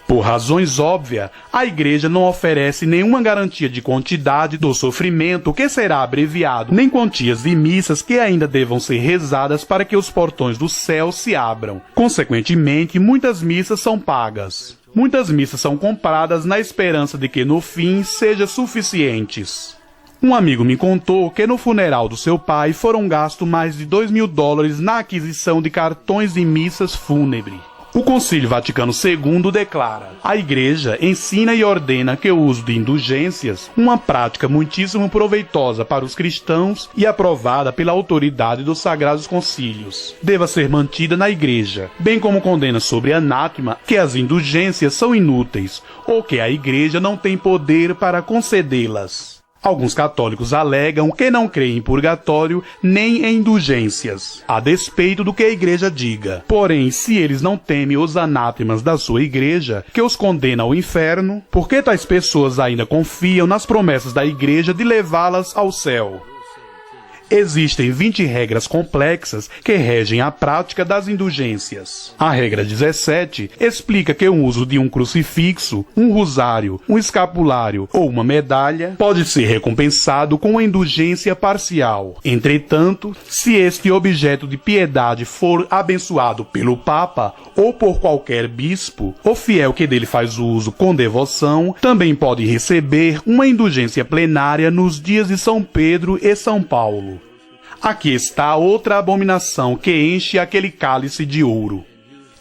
Por razões óbvias, a Igreja não oferece nenhuma garantia de quantidade do sofrimento que será abreviado, nem quantias de missas que ainda devam ser rezadas para que os portões do céu se abram. Consequentemente, muitas missas são pagas. Muitas missas são compradas na esperança de que no fim sejam suficientes. Um amigo me contou que no funeral do seu pai foram gastos mais de $2.000 na aquisição de cartões de missas fúnebres. O Concílio Vaticano II declara: a Igreja ensina e ordena que o uso de indulgências, uma prática muitíssimo proveitosa para os cristãos e aprovada pela autoridade dos Sagrados Concílios, deva ser mantida na Igreja, bem como condena sobre anátema que as indulgências são inúteis ou que a Igreja não tem poder para concedê-las. Alguns católicos alegam que não creem em purgatório nem em indulgências, a despeito do que a Igreja diga. Porém, se eles não temem os anátemas da sua Igreja, que os condena ao inferno, por que tais pessoas ainda confiam nas promessas da Igreja de levá-las ao céu? Existem 20 regras complexas que regem a prática das indulgências. A regra 17 explica que o uso de um crucifixo, um rosário, um escapulário ou uma medalha pode ser recompensado com uma indulgência parcial. Entretanto, se este objeto de piedade for abençoado pelo Papa ou por qualquer bispo, o fiel que dele faz uso com devoção também pode receber uma indulgência plenária nos dias de São Pedro e São Paulo. Aqui está outra abominação que enche aquele cálice de ouro.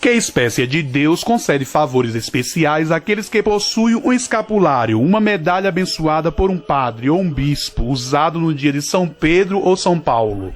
Que espécie de Deus concede favores especiais àqueles que possuem um escapulário, uma medalha abençoada por um padre ou um bispo, usado no dia de São Pedro ou São Paulo?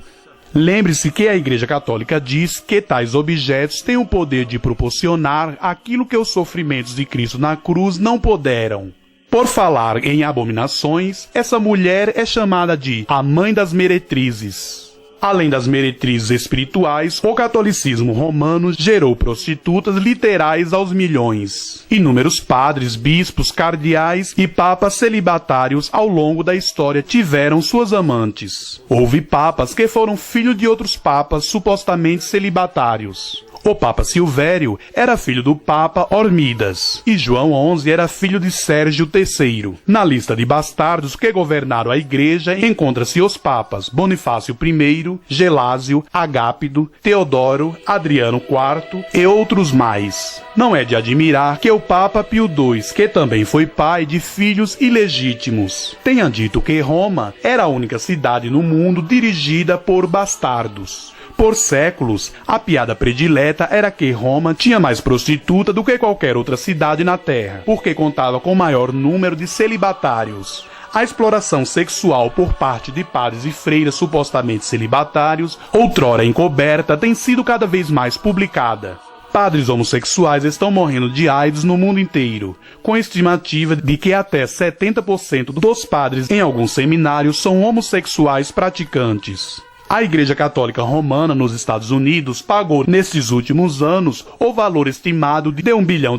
Lembre-se que a Igreja Católica diz que tais objetos têm o poder de proporcionar aquilo que os sofrimentos de Cristo na cruz não puderam. Por falar em abominações, essa mulher é chamada de a Mãe das Meretrizes. Além das meretrizes espirituais, o catolicismo romano gerou prostitutas literais aos milhões. Inúmeros padres, bispos, cardeais e papas celibatários ao longo da história tiveram suas amantes. Houve papas que foram filhos de outros papas supostamente celibatários. O Papa Silvério era filho do Papa Hormidas, e João XI era filho de Sérgio III. Na lista de bastardos que governaram a Igreja encontra-se os papas Bonifácio I, Gelásio, Agápido, Teodoro, Adriano IV e outros mais. Não é de admirar que o Papa Pio II, que também foi pai de filhos ilegítimos, tenha dito que Roma era a única cidade no mundo dirigida por bastardos. Por séculos, a piada predileta era que Roma tinha mais prostituta do que qualquer outra cidade na Terra, porque contava com maior número de celibatários. A exploração sexual por parte de padres e freiras supostamente celibatários, outrora encoberta, tem sido cada vez mais publicada. Padres homossexuais estão morrendo de AIDS no mundo inteiro, com estimativa de que até 70% dos padres em alguns seminários são homossexuais praticantes. A Igreja Católica Romana nos Estados Unidos pagou nesses últimos anos o valor estimado de $1 bilhão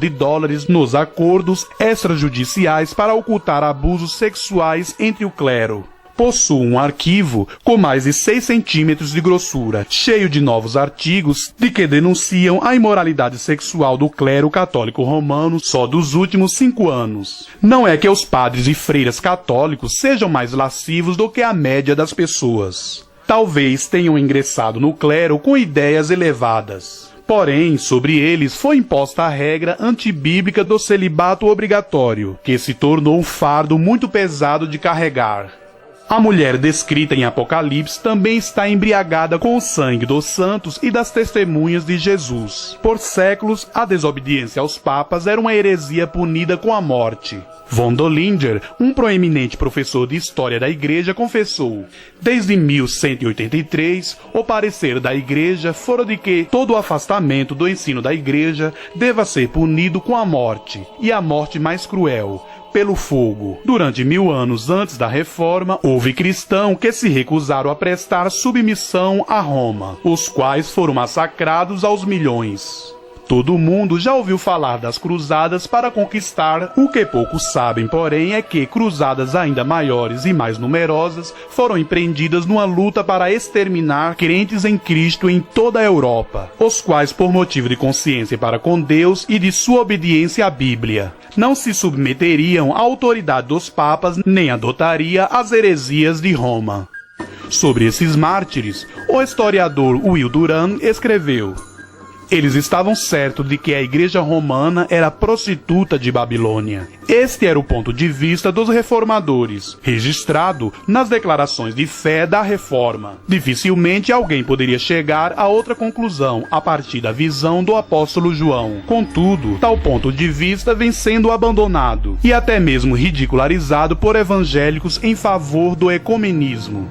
nos acordos extrajudiciais para ocultar abusos sexuais entre o clero. Possui um arquivo com mais de 6 centímetros de grossura, cheio de novos artigos de que denunciam a imoralidade sexual do clero católico romano só dos últimos 5 anos. Não é que os padres e freiras católicos sejam mais lascivos do que a média das pessoas. Talvez tenham ingressado no clero com ideias elevadas. Porém, sobre eles foi imposta a regra antibíblica do celibato obrigatório, que se tornou um fardo muito pesado de carregar. A mulher descrita em Apocalipse também está embriagada com o sangue dos santos e das testemunhas de Jesus. Por séculos, a desobediência aos papas era uma heresia punida com a morte. Von Dollinger, um proeminente professor de história da Igreja, confessou: desde 1183, o parecer da Igreja fora de que todo o afastamento do ensino da Igreja deva ser punido com a morte, e a morte mais cruel, pelo fogo. Durante 1000 anos antes da Reforma, houve cristãos que se recusaram a prestar submissão a Roma, os quais foram massacrados aos milhões. Todo mundo já ouviu falar das cruzadas para conquistar. O que poucos sabem, porém, é que cruzadas ainda maiores e mais numerosas foram empreendidas numa luta para exterminar crentes em Cristo em toda a Europa, os quais, por motivo de consciência para com Deus e de sua obediência à Bíblia, não se submeteriam à autoridade dos papas nem adotaria as heresias de Roma. Sobre esses mártires, o historiador Will Durant escreveu: eles estavam certos de que a Igreja Romana era prostituta de Babilônia. Este era o ponto de vista dos reformadores, registrado nas declarações de fé da Reforma. Dificilmente alguém poderia chegar a outra conclusão a partir da visão do apóstolo João. Contudo, tal ponto de vista vem sendo abandonado e até mesmo ridicularizado por evangélicos em favor do ecumenismo.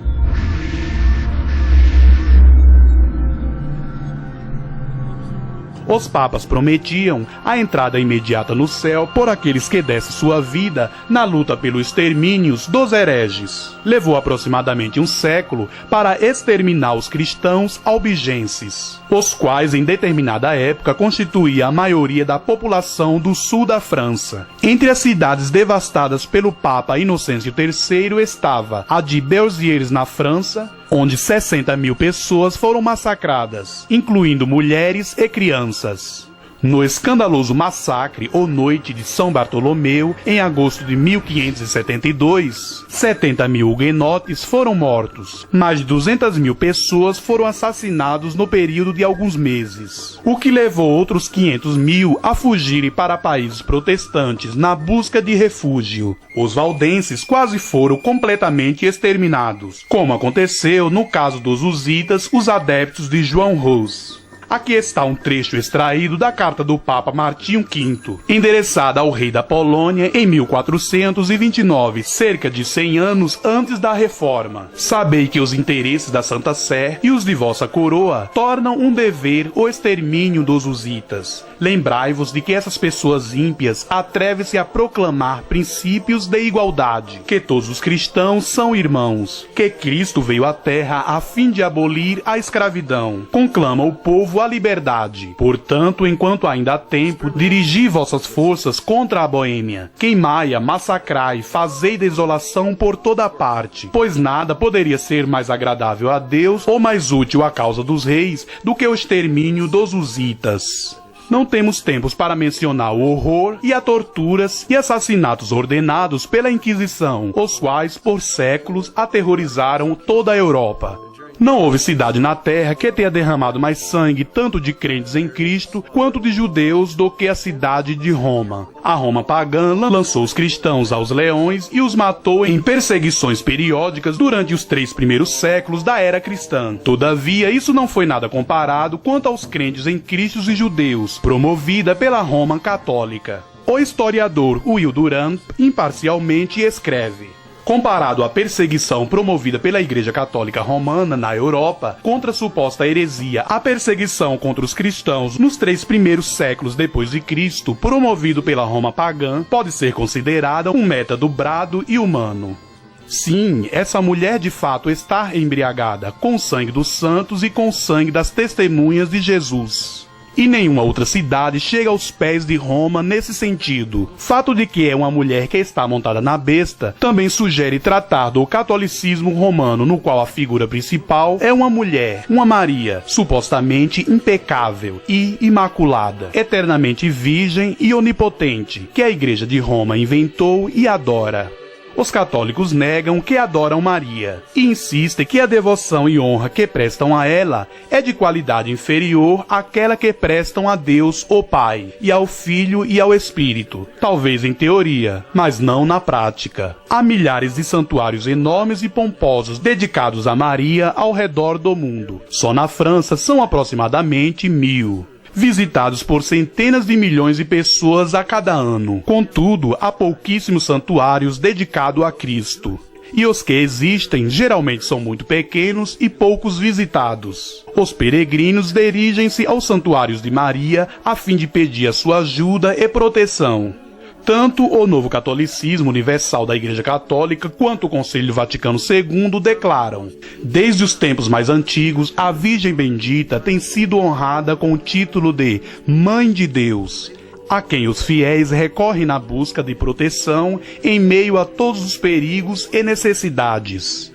Os papas prometiam a entrada imediata no céu por aqueles que dessem sua vida na luta pelo extermínio dos hereges. Levou aproximadamente um século para exterminar os cristãos albigenses, os quais em determinada época constituíam a maioria da população do sul da França. Entre as cidades devastadas pelo Papa Inocêncio III estava a de Béziers na França, onde 60.000 pessoas foram massacradas, incluindo mulheres e crianças. No escandaloso massacre ou Noite de São Bartolomeu, em agosto de 1572, 70.000 huguenotes foram mortos. Mais de 200.000 pessoas foram assassinadas no período de alguns meses, o que levou outros 500.000 a fugirem para países protestantes na busca de refúgio. Os valdenses quase foram completamente exterminados, como aconteceu no caso dos hussitas, os adeptos de João Rus. Aqui está um trecho extraído da carta do Papa Martinho V, endereçada ao rei da Polônia em 1429, cerca de 100 anos antes da Reforma. Sabei que os interesses da Santa Sé e os de vossa coroa tornam um dever o extermínio dos hussitas. Lembrai-vos de que essas pessoas ímpias atrevem-se a proclamar princípios de igualdade, que todos os cristãos são irmãos, que Cristo veio à terra a fim de abolir a escravidão. Conclama o povo a liberdade. Portanto, enquanto ainda há tempo, dirigi vossas forças contra a Boêmia. Queimai-a, massacrai, fazei desolação por toda parte, pois nada poderia ser mais agradável a Deus ou mais útil à causa dos reis do que o extermínio dos hussitas. Não temos tempos para mencionar o horror e as torturas e assassinatos ordenados pela Inquisição, os quais, por séculos, aterrorizaram toda a Europa. Não houve cidade na terra que tenha derramado mais sangue tanto de crentes em Cristo quanto de judeus do que a cidade de Roma. A Roma pagã lançou os cristãos aos leões e os matou em perseguições periódicas durante os 3 primeiros séculos da era cristã. Todavia, isso não foi nada comparado quanto aos crentes em Cristo e judeus, promovida pela Roma católica. O historiador Will Durant imparcialmente escreve: comparado à perseguição promovida pela Igreja Católica Romana na Europa contra a suposta heresia, a perseguição contra os cristãos nos 3 primeiros séculos depois de Cristo, promovido pela Roma pagã, pode ser considerada um método brado e humano. Sim, essa mulher de fato está embriagada com o sangue dos santos e com o sangue das testemunhas de Jesus. E nenhuma outra cidade chega aos pés de Roma nesse sentido. Fato de que é uma mulher que está montada na besta também sugere tratar do catolicismo romano, no qual a figura principal é uma mulher, uma Maria, supostamente impecável e imaculada, eternamente virgem e onipotente, que a Igreja de Roma inventou e adora. Os católicos negam que adoram Maria e insistem que a devoção e honra que prestam a ela é de qualidade inferior àquela que prestam a Deus, o Pai, e ao Filho e ao Espírito, talvez em teoria, mas não na prática. Há milhares de santuários enormes e pomposos dedicados a Maria ao redor do mundo. Só na França são aproximadamente 1000. Visitados por centenas de milhões de pessoas a cada ano. Contudo, há pouquíssimos santuários dedicados a Cristo. E os que existem geralmente são muito pequenos e poucos visitados. Os peregrinos dirigem-se aos santuários de Maria a fim de pedir a sua ajuda e proteção. Tanto o Novo Catolicismo Universal da Igreja Católica quanto o Concílio Vaticano II declaram: desde os tempos mais antigos, a Virgem Bendita tem sido honrada com o título de Mãe de Deus, a quem os fiéis recorrem na busca de proteção em meio a todos os perigos e necessidades.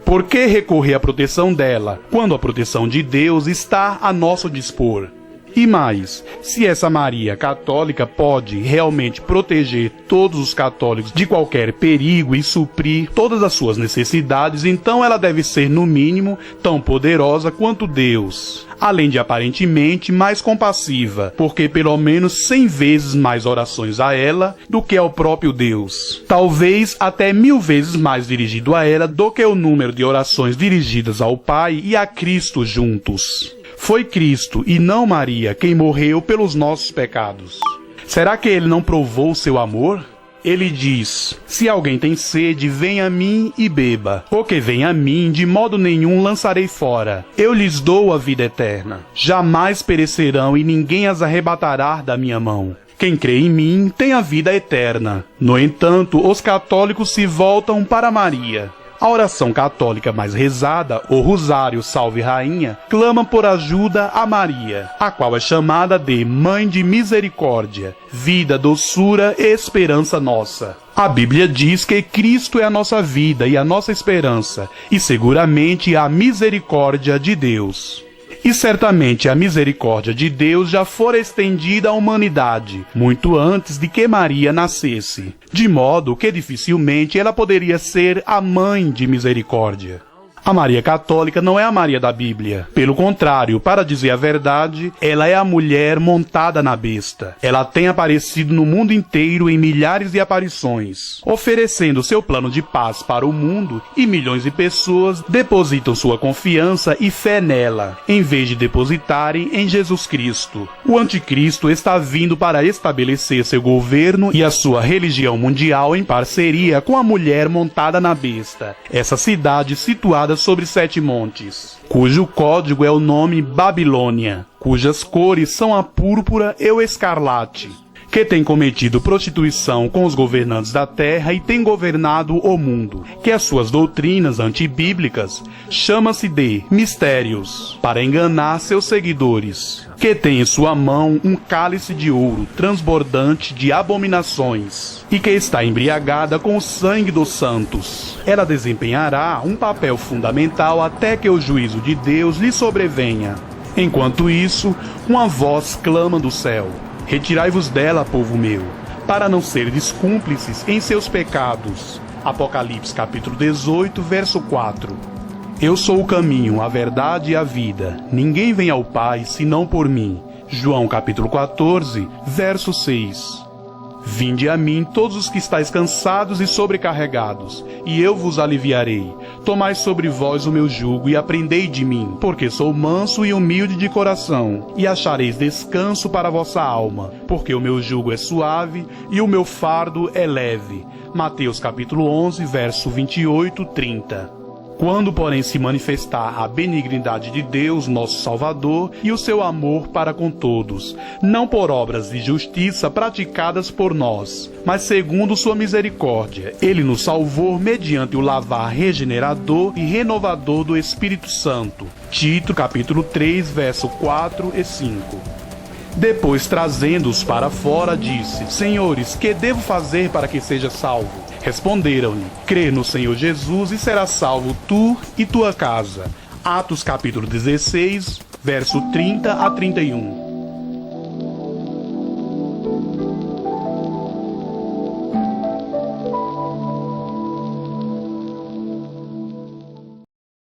Por que recorrer à proteção dela, quando a proteção de Deus está a nosso dispor? E mais, se essa Maria católica pode realmente proteger todos os católicos de qualquer perigo e suprir todas as suas necessidades, então ela deve ser, no mínimo, tão poderosa quanto Deus, além de aparentemente mais compassiva, porque pelo menos 100 vezes mais orações a ela do que ao próprio Deus. Talvez até 1000 vezes mais dirigido a ela do que o número de orações dirigidas ao Pai e a Cristo juntos. Foi Cristo, e não Maria, quem morreu pelos nossos pecados. Será que ele não provou seu amor? Ele diz: se alguém tem sede, venha a mim e beba. O que vem a mim, de modo nenhum lançarei fora. Eu lhes dou a vida eterna. Jamais perecerão e ninguém as arrebatará da minha mão. Quem crê em mim tem a vida eterna. No entanto, os católicos se voltam para Maria. A oração católica mais rezada, o Rosário Salve Rainha, clama por ajuda a Maria, a qual é chamada de Mãe de Misericórdia, vida, doçura e esperança nossa. A Bíblia diz que Cristo é a nossa vida e a nossa esperança, e seguramente a misericórdia de Deus. E certamente a misericórdia de Deus já fora estendida à humanidade, muito antes de que Maria nascesse, de modo que dificilmente ela poderia ser a mãe de misericórdia. A Maria Católica não é a Maria da Bíblia. Pelo contrário, para dizer a verdade, ela é a mulher montada na besta. Ela tem aparecido no mundo inteiro em milhares de aparições, oferecendo seu plano de paz para o mundo, e milhões de pessoas depositam sua confiança e fé nela, em vez de depositarem em Jesus Cristo. O anticristo está vindo para estabelecer seu governo e a sua religião mundial em parceria com a mulher montada na besta, essa cidade situada sobre 7 montes, cujo código é o nome Babilônia, cujas cores são a púrpura e o escarlate, que tem cometido prostituição com os governantes da terra e tem governado o mundo, que as suas doutrinas antibíblicas chama-se de mistérios, para enganar seus seguidores, que tem em sua mão um cálice de ouro transbordante de abominações, e que está embriagada com o sangue dos santos. Ela desempenhará um papel fundamental até que o juízo de Deus lhe sobrevenha. Enquanto isso, uma voz clama do céu: retirai-vos dela, povo meu, para não serdes cúmplices em seus pecados. Apocalipse capítulo 18, verso 4. Eu sou o caminho, a verdade e a vida. Ninguém vem ao Pai senão por mim. João capítulo 14, verso 6. Vinde a mim todos os que estáis cansados e sobrecarregados, e eu vos aliviarei. Tomai sobre vós o meu jugo e aprendei de mim, porque sou manso e humilde de coração, e achareis descanso para a vossa alma, porque o meu jugo é suave e o meu fardo é leve. Mateus capítulo 11, verso 28-30. Quando, porém, se manifestar a benignidade de Deus, nosso Salvador, e o seu amor para com todos, não por obras de justiça praticadas por nós, mas segundo sua misericórdia, ele nos salvou mediante o lavar regenerador e renovador do Espírito Santo. Tito, capítulo 3, verso 4 e 5. Depois, trazendo-os para fora, disse: Senhores, que devo fazer para que seja salvo? Responderam-lhe: crê no Senhor Jesus e serás salvo tu e tua casa. Atos capítulo 16, verso 30 a 31.